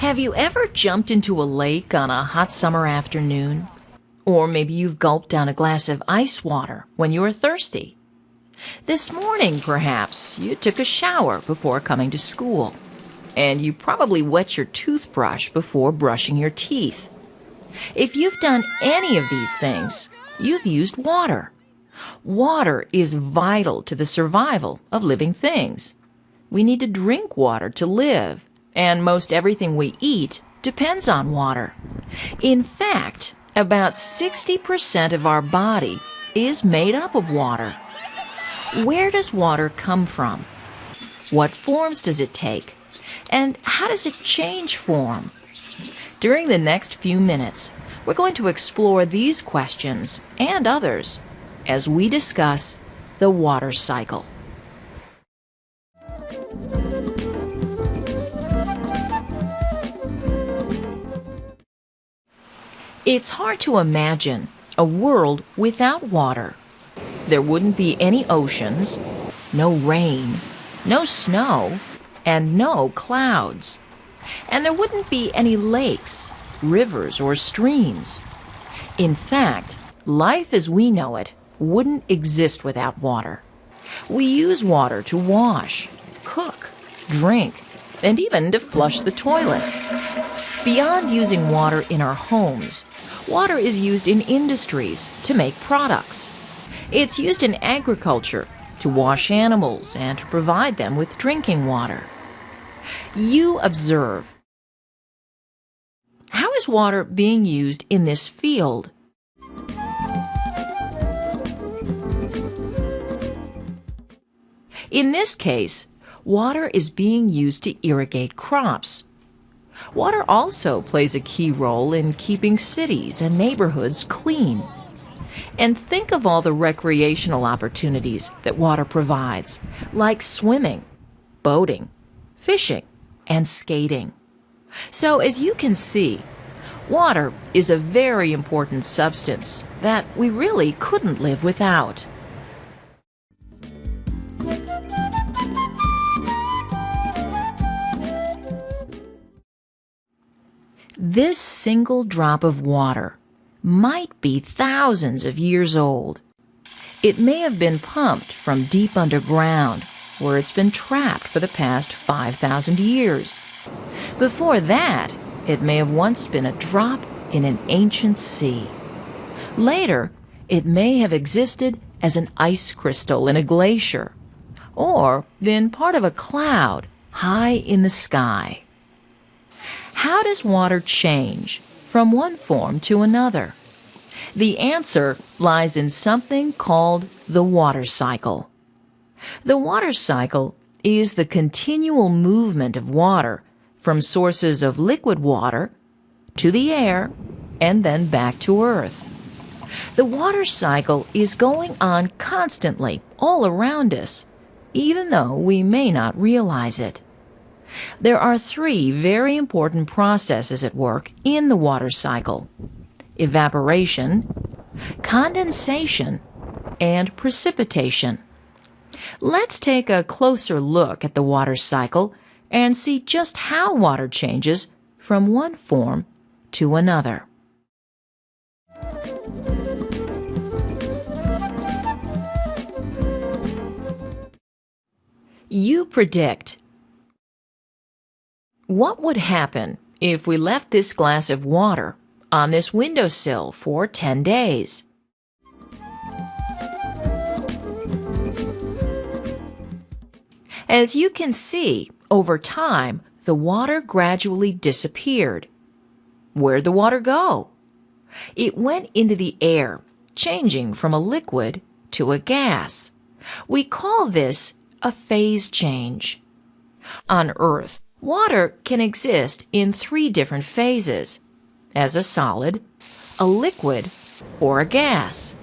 Have you ever jumped into a lake on a hot summer afternoon? Or maybe you've gulped down a glass of ice water when you were thirsty. This morning, perhaps, you took a shower before coming to school. And you probably wet your toothbrush before brushing your teeth. If you've done any of these things, you've used water. Water is vital to the survival of living things. We need to drink water to live, and most everything we eat depends on water. In fact, about 60% of our body is made up of water. Where does water come from? What forms does it take? And how does it change form? During the next few minutes, we're going to explore these questions and others as we discuss the water cycle. It's hard to imagine a world without water. There wouldn't be any oceans, no rain, no snow, and no clouds. And there wouldn't be any lakes, rivers, or streams. In fact, life as we know it wouldn't exist without water. We use water to wash, cook, drink, and even to flush the toilet. Beyond using water in our homes, water is used in industries to make products. It's used in agriculture to wash animals and to provide them with drinking water. You observe. How is water being used in this field? In this case, water is being used to irrigate crops. Water also plays a key role in keeping cities and neighborhoods clean. And think of all the recreational opportunities that water provides, like swimming, boating, fishing, and skating. So as you can see, water is a very important substance that we really couldn't live without. This single drop of water might be thousands of years old. It may have been pumped from deep underground, where it's been trapped for the past 5,000 years. Before that, it may have once been a drop in an ancient sea. Later, it may have existed as an ice crystal in a glacier, or been part of a cloud high in the sky. How does water change from one form to another? The answer lies in something called the water cycle. The water cycle is the continual movement of water from sources of liquid water to the air and then back to Earth. The water cycle is going on constantly all around us, even though we may not realize it. There are three very important processes at work in the water cycle: evaporation, condensation, and precipitation. Let's take a closer look at the water cycle and see just how water changes from one form to another. You predict. What would happen if we left this glass of water on this windowsill for 10 days? As you can see, over time, the water gradually disappeared. Where'd the water go? It went into the air, changing from a liquid to a gas. We call this a phase change. On Earth, water can exist in three different phases: as a solid, a liquid, or a gas.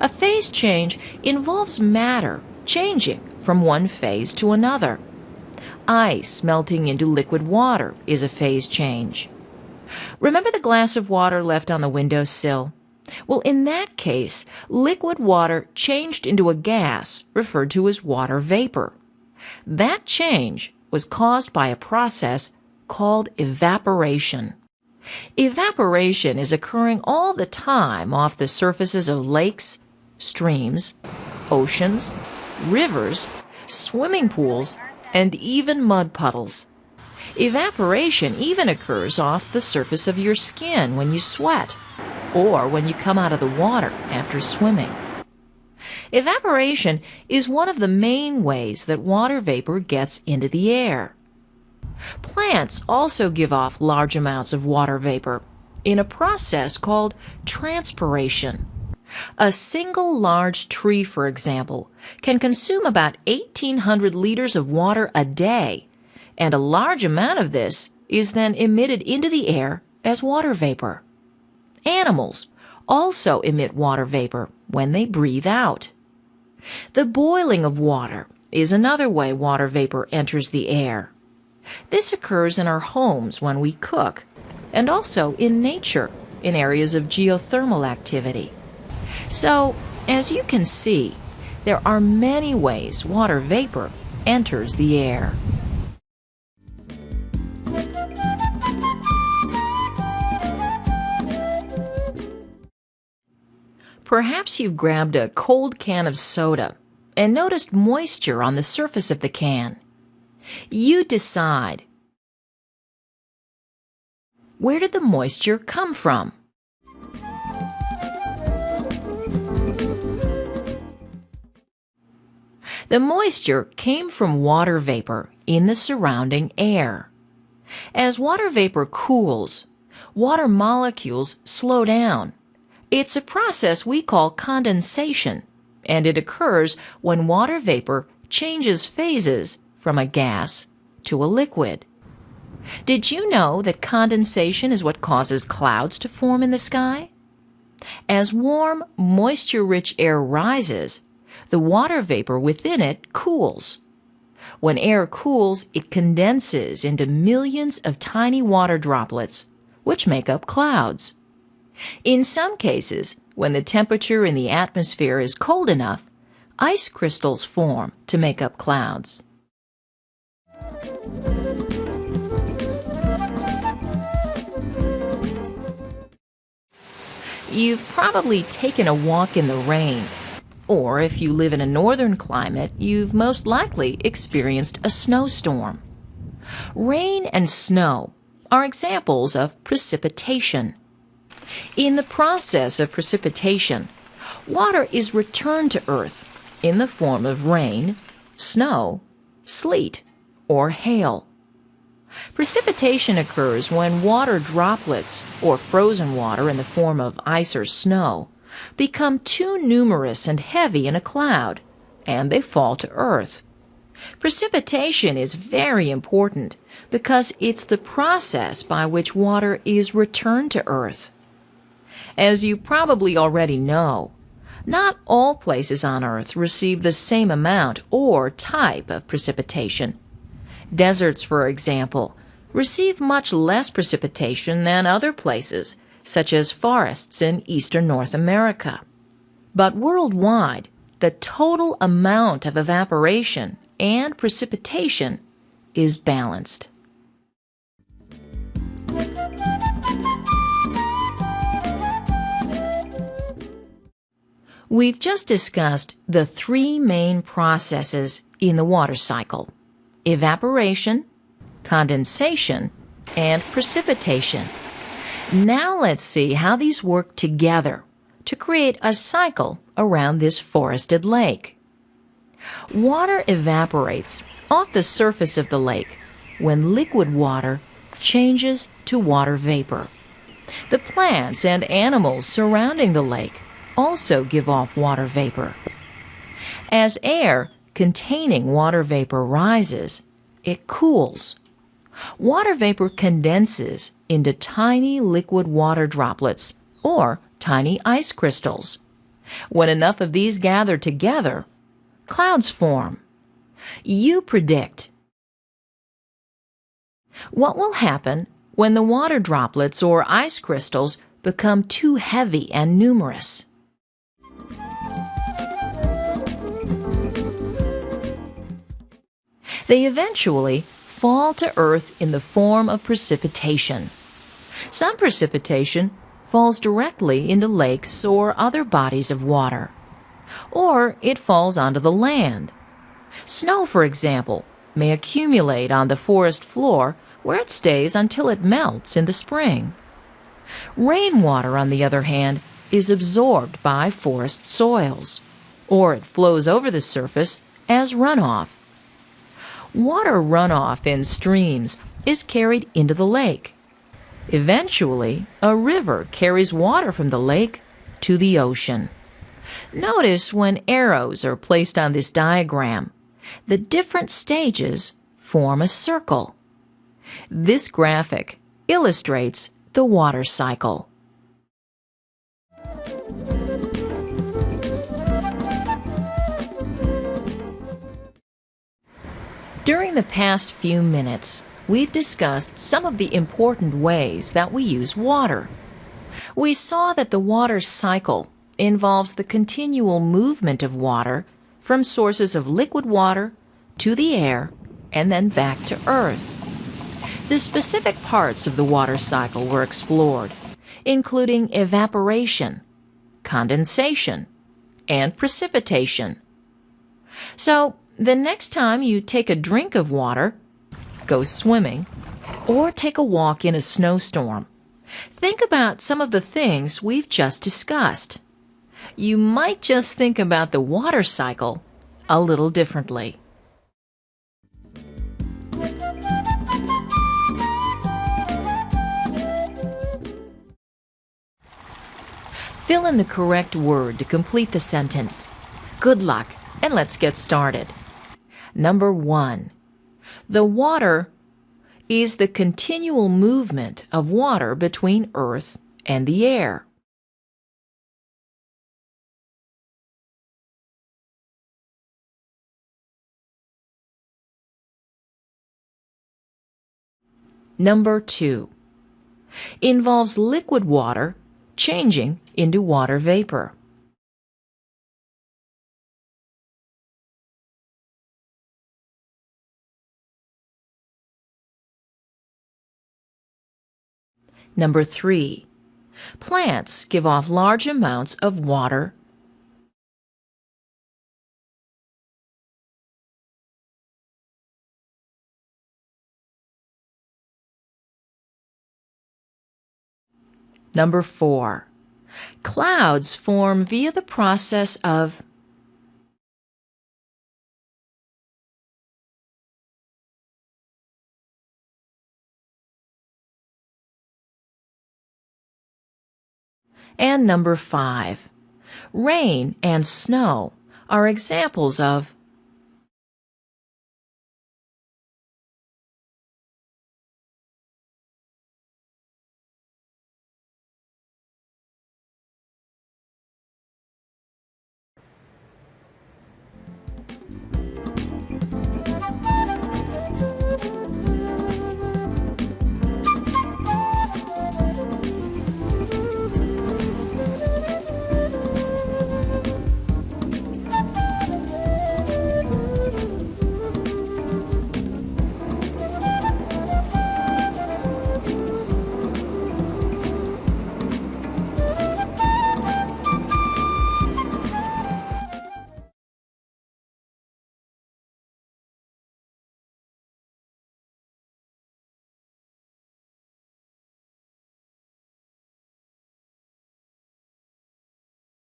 A phase change involves matter changing from one phase to another. Ice melting into liquid water is a phase change. Remember the glass of water left on the windowsill? Well, in that case, liquid water changed into a gas referred to as water vapor. That change was caused by a process called evaporation. Evaporation is occurring all the time off the surfaces of lakes, streams, oceans, rivers, swimming pools, and even mud puddles. Evaporation even occurs off the surface of your skin when you sweat or when you come out of the water after swimming. Evaporation is one of the main ways that water vapor gets into the air. Plants also give off large amounts of water vapor in a process called transpiration. A single large tree, for example, can consume about 1,800 liters of water a day, and a large amount of this is then emitted into the air as water vapor. Animals also emit water vapor when they breathe out. The boiling of water is another way water vapor enters the air. This occurs in our homes when we cook, and also in nature in areas of geothermal activity. So, as you can see, there are many ways water vapor enters the air. Perhaps you've grabbed a cold can of soda and noticed moisture on the surface of the can. You decide, where did the moisture come from? The moisture came from water vapor in the surrounding air. As water vapor cools, water molecules slow down. It's a process we call condensation, and it occurs when water vapor changes phases from a gas to a liquid. Did you know that condensation is what causes clouds to form in the sky? As warm, moisture-rich air rises, the water vapor within it cools. When air cools, it condenses into millions of tiny water droplets, which make up clouds. In some cases, when the temperature in the atmosphere is cold enough, ice crystals form to make up clouds. You've probably taken a walk in the rain, or if you live in a northern climate, you've most likely experienced a snowstorm. Rain and snow are examples of precipitation. In the process of precipitation, water is returned to Earth in the form of rain, snow, sleet, or hail. Precipitation occurs when water droplets, or frozen water in the form of ice or snow, become too numerous and heavy in a cloud, and they fall to Earth. Precipitation is very important because it's the process by which water is returned to Earth. As you probably already know, not all places on Earth receive the same amount or type of precipitation. Deserts, for example, receive much less precipitation than other places, such as forests in eastern North America. But worldwide, the total amount of evaporation and precipitation is balanced. We've just discussed the three main processes in the water cycle: evaporation, condensation, and precipitation. Now let's see how these work together to create a cycle around this forested lake. Water evaporates off the surface of the lake when liquid water changes to water vapor. The plants and animals surrounding the lake also give off water vapor. As air containing water vapor rises, it cools. Water vapor condenses into tiny liquid water droplets or tiny ice crystals. When enough of these gather together, clouds form. You predict what will happen when the water droplets or ice crystals become too heavy and numerous. They eventually fall to Earth in the form of precipitation. Some precipitation falls directly into lakes or other bodies of water, or it falls onto the land. Snow, for example, may accumulate on the forest floor where it stays until it melts in the spring. Rainwater, on the other hand, is absorbed by forest soils, or it flows over the surface as runoff. Water runoff in streams is carried into the lake. Eventually, a river carries water from the lake to the ocean. Notice when arrows are placed on this diagram, the different stages form a circle. This graphic illustrates the water cycle. During the past few minutes, we've discussed some of the important ways that we use water. We saw that the water cycle involves the continual movement of water from sources of liquid water to the air and then back to Earth. The specific parts of the water cycle were explored, including evaporation, condensation, and precipitation. So, the next time you take a drink of water, go swimming, or take a walk in a snowstorm, think about some of the things we've just discussed. You might just think about the water cycle a little differently. Fill in the correct word to complete the sentence. Good luck, and let's get started. Number 1. The water is the continual movement of water between Earth and the air. Number 2. Involves liquid water changing into water vapor. Number 3. Plants give off large amounts of water. Number 4. Clouds form via the process of And number 5. Rain and snow are examples of